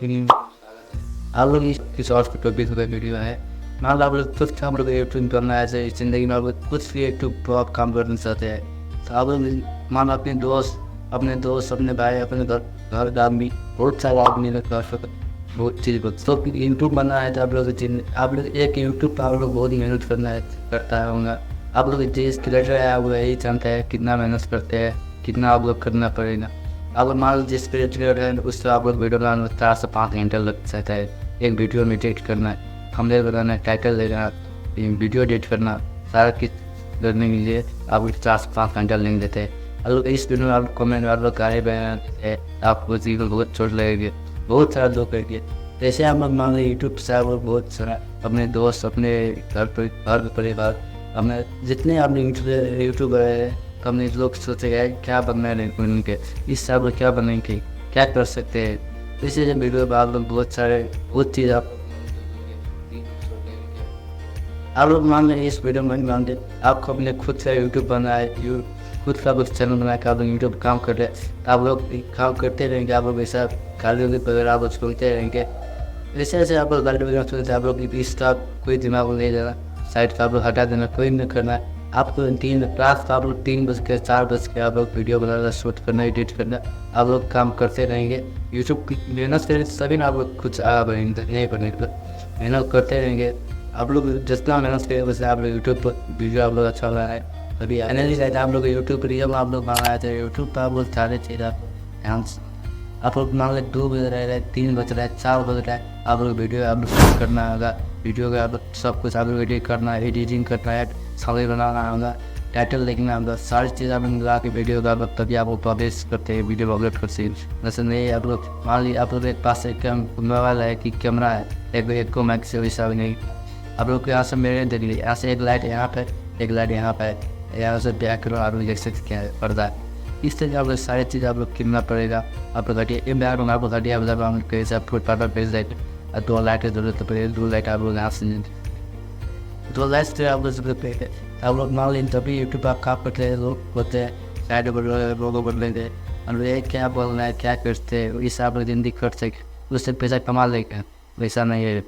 कि आप लोग इस शॉर्ट टॉपिक पे वीडियो है। मान लो आप लोग कुछ काम लोग यूट्यूब करना है, ऐसे ज़िंदगी में आप लोग कुछ क्रिएटिव बहुत काम करना चाहते हैं, तो आप लोग मान लो अपने दोस्त अपने भाई अपने घर का आदमी बहुत सारा आदमी बहुत चीज़ को तो यूट्यूब बनना है। तो आप लोग एक यूट्यूब पर आप लोग बहुत मेहनत करता है होगा। आप लोग जिस क्रिएटर है वो यही जानते हैं कितना मेहनत करते हैं, कितना आप लोग करना पड़ेगा। आप लोग मान लो जिस क्रिएटर है उससे आप लोग वीडियो बनाने में 4 से 5 घंटे लग सकता है। एक वीडियो में एडिट करना है, थंबनेल बनाना है, टाइटल देना, वीडियो एडिट करना, सारा कुछ करने के लिए आपको 4 से 5 घंटा लग देते हैं। आप लोग इस वीडियो में आप कमेंट आप लोग कार्य बनाते आपको चीज़ को बहुत चोट लगेगी, बहुत सारा लोग करेंगे। जैसे हम लोग मान लो यूट्यूब से आप लोग बहुत सारा अपने दोस्त अपने घर परिवार अपने जितने आपने यूट्यूबर है अपने लोग सोचेगा क्या बनना है उनके, इससे आप लोग क्या बनेंगे, क्या कर सकते हैं। इसलिए वीडियो में आप लोग बहुत चीज़ आप लोग मान लें इस वीडियो में मानते आपको अपने खुद से यूट्यूब बनाना है, खुद का कुछ चैनल बना के आप लोग यूट्यूब काम कर रहे हैं। आप लोग काम करते रहेंगे, आप लोग ऐसा खाली वगैरह आप लोग सुनते रहेंगे। ऐसे आप लोग गाली वगैरह सुनते आप लोग इसका कोई दिमाग नहीं देना, साइड का आप लोग हटा देना, कोई नहीं करना है। आपको क्लास का आप लोग 3 बज के 4 बज के आप लोग वीडियो बनाना, शूट करना, एडिट करना, आप लोग काम करते रहेंगे। यूट्यूब की मेहनत से सभी ना आप लोग कुछ आगे बढ़ेंगे, नहीं बढ़ेंगे, मेहनत करते रहेंगे। आप लोग जितना मेहनत करें वैसे आप लोग यूट्यूब पर वीडियो आप लोग अच्छा बना है। अभी एनर्जी रहता है आप लोग यूट्यूब पर जब आप लोग बनाए थे यूट्यूब पर आप लोग सारे चीज़ आप लोग मान लें 2 बज रहा है, 3 बज रहा है, 4 बज रहा है, आप लोग वीडियो आप लोग शूट करना होगा। वीडियो का आप लोग सब कुछ आप लोग एडिट करना है, एडिटिंग करना है, सामने बनाना होगा, टाइटल लिखना होगा, सारी चीज़ आप लोग मिला के वीडियो का तभी आप लोग पब्लिश करते हैं, वीडियो अपलोड करते हैं। वैसे नहीं आप लोग मान लीजिए आप लोग के पास एक मोबाइल है कि कैमरा है, एक को मैक से वैसा भी नहीं। आप लोग यहाँ से मेरे देख लीजिए, यहाँ से एक लाइट यहाँ पे, एक लाइट यहाँ पे, यहाँ से बैकग्राउंड आप लोग देख सकते क्या है पर्दा है। इस तरह आप लोग सारी चीज़ आप लोग कितना पड़ेगा। आप लोग घटिया बैकग्राउंड आप लोग घटिया कैसे आप खुद पार्ट भेज देते और 2 लाइट की जरूरत पड़ेगी, 2 लाइट आप लोग यहाँ से 2 लाइट से आप लोग पे आप लोग मान लीजिए तभी यूट्यूब आप काम करते हैं, लोग होते हैं साइड लोगों बन लेते हैं और ये क्या बोलना है क्या करते हैं इस आप लोग जिंदगी कर सके उससे पैसा कमा लेंगे। वैसा नहीं है,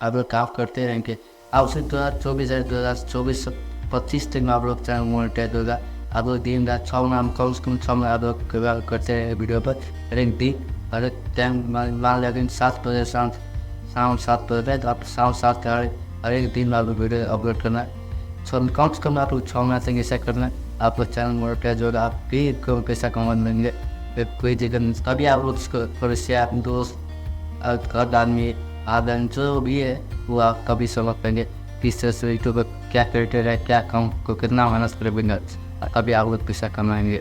आप लोग काम करते रहेंगे। आप उसे 2024 25 तक में आप लोग चैनल मोनेटाइज होगा। आप लोग दिन रात 6 में कम से कम 6 में आप लोग करते हैं वीडियो पर, हर एक दिन हर एक टाइम मान लेकिन 7 बजे शाम 7 बजे तो आप शाम 7 का हर एक दिन आप लोग वीडियो अपलोड करना है। कम से कम आप लोग 6 महीने तक ऐसा करना है, आप लोग चैनल मोनेटाइज होगा, आप भी पैसा कमा लेंगे। कोई जगह नहीं तभी आप लोग उसको अपने दोस्त घर आदमी आदमी जो भी है वो आप कभी समझ पाएंगे किस तरह से यूट्यूब पर क्या क्रिएटर है, क्या काम को कितना मेहनत करेंगे, तभी आप लोग पैसा कमाएंगे।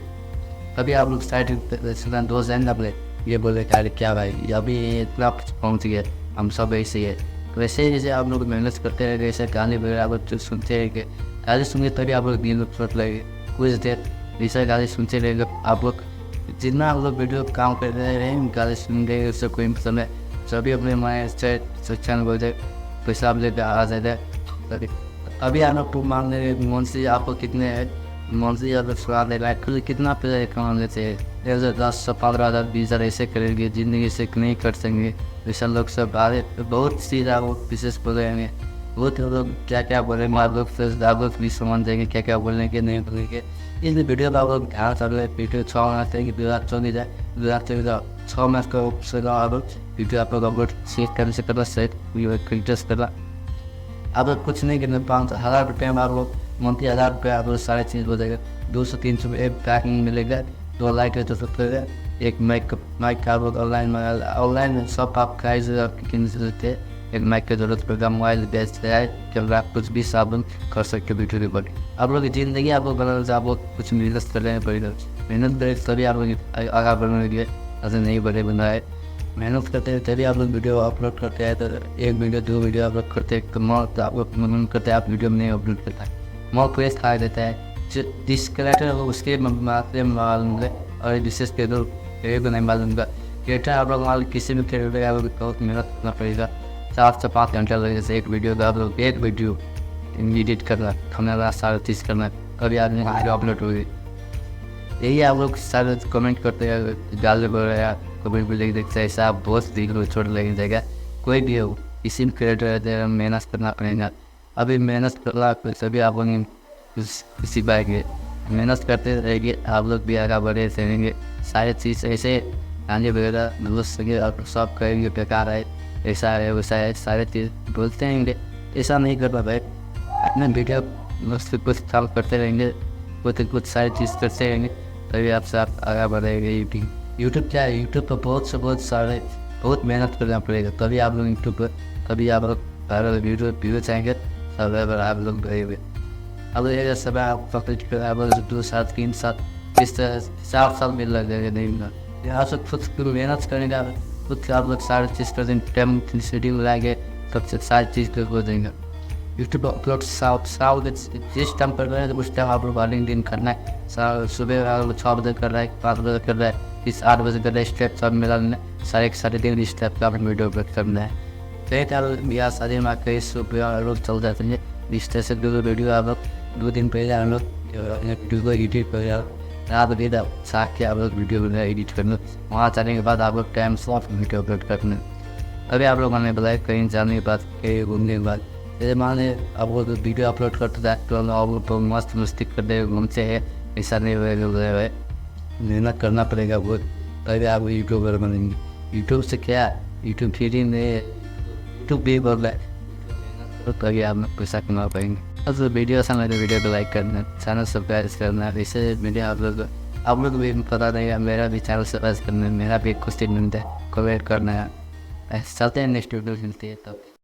तभी आप लोग साइड दोस्त हैं अपने ये बोले क्या भाई अभी इतना पहुँच गया, हम सब ऐसे ही है। वैसे ही जैसे आप लोग मेहनत करते रहेंगे, ऐसे गाने वगैरह आप लोग सुनते रहेंगे, गाने सुनिए तभी आप लोग दिन छोट लगेंगे। कुछ देर ऐसा गाने सुनते रहेंगे, आप लोग जितना आप लोग वीडियो काम कर रहे हैं गाने सुन रहे उससे कोई मतलब है। सभी अपने माए चैनल बोलते पैसा आप लेते आ जाता है। अभी आप लोग मान रहे मंथली आपको कितने मंथली अगर सुना दे लाइक कितना पैसा कमा लेते हैं, 10 से 15,000 20,000 ऐसे करेंगे, ज़िंदगी से नहीं कर सकेंगे। वैसा लोग सब आगे बहुत चीज़ आप लोग विशेष बोलेंगे, बहुत लोग क्या बोलेंगे, आप लोग भी समझ देंगे क्या बोलेंगे नहीं बोलेंगे। इसलिए वीडियो का आप लोग ध्यान कर रहे वीडियो 6 महीने तक 2024 जाए 2024 6 महीने का आप लोग वीडियो आप लोग अपलोड सेट करने से करना सेट क्रिएटर्स करना। आप लोग कुछ नहीं करना, 5,000 रुपये में आप लोग मंथली 1,000 रुपये आप लोग सारे चीज़ हो जाएगा। 200-300 में एक पैकिंग मिलेगा, 2 लाइट है तो सब मिलेगा, एक माइक का आप लोग ऑनलाइन में सब आप प्राइस आपकी किन सकते हैं। एक माइक की जरूरत पड़ेगा, मोबाइल बेचते है कैमरा कुछ भी साबुन कर सकते हो वीडियो रिकॉर्डिंग। आप लोग की ज़िंदगी आप लोग बनाने से आप लोग कुछ मेहनत कर रहे हैं, पड़ेगा मेहनत करें तभी आप लोग आगे बढ़ेंगे, ऐसे नहीं बना है। मेहनत करते हैं तभी आप लोग वीडियो अपलोड करते हैं। तो एक वीडियो 2 वीडियो अपलोड करते हैं तो मौत तो आप लोग मन करते हैं आप वीडियो में नहीं अपलोड करता है, मौत प्रेस खा देता है। जिस क्रिएटर हो उसके मात्र मालूम है और विशेष के दो को नहीं मालूम होगा। क्रिएटर आप लोग मान किसी भी क्रिएटर आप लोग बहुत मेहनत करना पड़ेगा, 4 से 5 घंटे लगेगा। जैसे एक वीडियो का आप लोग एक वीडियो एडिट करना, हमें सारा चीज़ करना, कभी आदमी वीडियो अपलोड होगी। यही आप लोग सारे कमेंट करते हैं, गाली बोल रहे हैं, कमेंट में लिख देते हैं, ऐसा आप बहुत दिल को छोड़ लग जाएगा। कोई भी हो, इसी में क्रिएटर मेहनत करना पड़ेगा। अभी मेहनत करना सभी आप लोग किसी पाएंगे, मेहनत करते रहेंगे आप लोग भी आगे बढ़े रहेंगे। सारी चीज़ ऐसे आने वगैरह दोस्त संगे आप सब कहेंगे बेकार है, ऐसा है वैसा है, सारे चीज़ बोलते रहेंगे। ऐसा नहीं करना भाई, अपने वीडियो मस्त कुछ काम करते रहेंगे, कुछ सारी चीज़ करते रहेंगे, तभी आपसे आप आगे बढ़ेंगे। यूट्यूब क्या है, यूट्यूब पर बहुत सारे बहुत मेहनत करना पड़ेगा, तभी आप लोग यूट्यूब पर, तभी आप लोग वीडियो चाहेंगे, तब आप लोग बढ़ेंगे। अब ये समय आप पकड़ 2 साल 3 साल इस तरह 4 साल में लग जाएगा नहीं मिला। यहाँ से खुद मेहनत करेंगे, खुद आप लोग सारी चीज़ कर देंगे, टाइम शेड्यूल लगाएंगे, सबसे सारी चीज़ कर देंगे। यूट्यूब अपलोड साल जिस टाइम कर रहे हैं उस टाइम आप लोग वाले दिन करना है। सुबह 6 बजे कर रहा है, 5 बजे कर रहा है, 8 बजे कर रहा है, स्टेप सब मिला सारे दिन स्टेप का वीडियो अपलोड करना है। कई या शादी में कई सुबह लोग चल जाते हैं, इस तरह से 2 वीडियो आप लोग 2 दिन पहले हम लोग वीडियो एडिट कर रात दिन साथ के आप लोग वीडियो एडिट करना, वहाँ जाने के बाद आप लोग टाइम सॉफ्ट वीडियो अपलोड करना। अभी आप लोग हमें बताए कहीं जाने के बाद, कहीं घूमने के बाद, जैसे माने आप लोग वीडियो अपलोड करते हैं तो आप लोग तो मस्त मस्ती करते घूमते हैं, ऐसा नहीं हुए मेहनत करना पड़ेगा बहुत, तभी आप यूट्यूबर बनेंगे। यूट्यूब से क्या, यूट्यूब फ्री नहीं, यूट्यूब भी बोल रहा है, तो तभी आप पैसा कमा पाएंगे। बस वीडियो अच्छा लगे तो वीडियो को लाइक करना, चैनल सब्सक्राइब करना। वैसे वीडियो आप लोग भी पता नहीं है, मेरा भी चैनल सब्सक्राइब करना, मेरा भी कुछ दिन मिलता है, कमेंट करना है। चलते हैं नेक्स्ट वीडियो मिलती है तब।